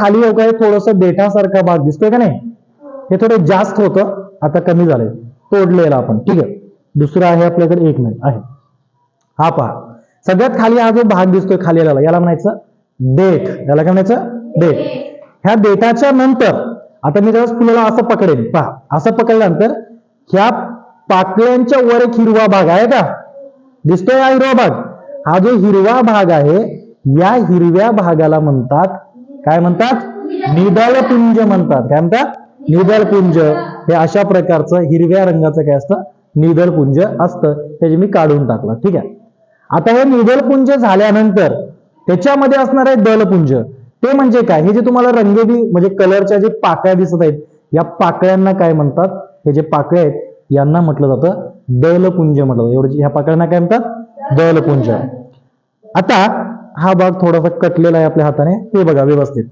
खाली हो काय थोडस बेटासारखा भाग दिसतोय का नाही, हे थोडं जास्त होतं, आता कमी झालंय, तोडलेला आपण. ठीक आहे, दुसरं आहे आपल्याकडे, एक मिनिट आहे, हा पहा. सगळ्यात खाली हा जो भाग दिसतोय खाली आलेला, याला म्हणायचं देठ. याला काय म्हणायचं? देठ. ह्या देठाच्या नंतर आता मी जेव्हा फुलाला असं पकडेन, पहा असं पकडल्यानंतर ह्या पाकळ्यांच्या वर एक हिरवा भाग आहे का, दिसतोय हा हिरवा भाग? हा जो हिरवा भाग आहे, या हिरव्या भागाला म्हणतात, काय म्हणतात? निदळपुंज म्हणतात. काय म्हणतात? निदळपुंज. हे अशा प्रकारचं हिरव्या रंगाचं काय असतं? निदळपुंज असतं. त्याचे मी काढून टाकलं. ठीक आहे, आता हे निदळपुंज झाल्यानंतर त्याच्यामध्ये असणार आहे दलपुंज. ते म्हणजे काय? हे जे तुम्हाला रंगेबी म्हणजे कलरच्या जे पाकळ्या दिसत आहेत, या पाकळ्यांना काय म्हणतात? हे जे पाकळ्या आहेत यांना म्हटलं जातं दलपुंज म्हटलं जातं. एवढं ह्या पाकळ्यांना काय म्हणतात? दलपुंज. आता हा भाग थोडासा कटलेला आहे आपल्या हाताने, ते बघा व्यवस्थित.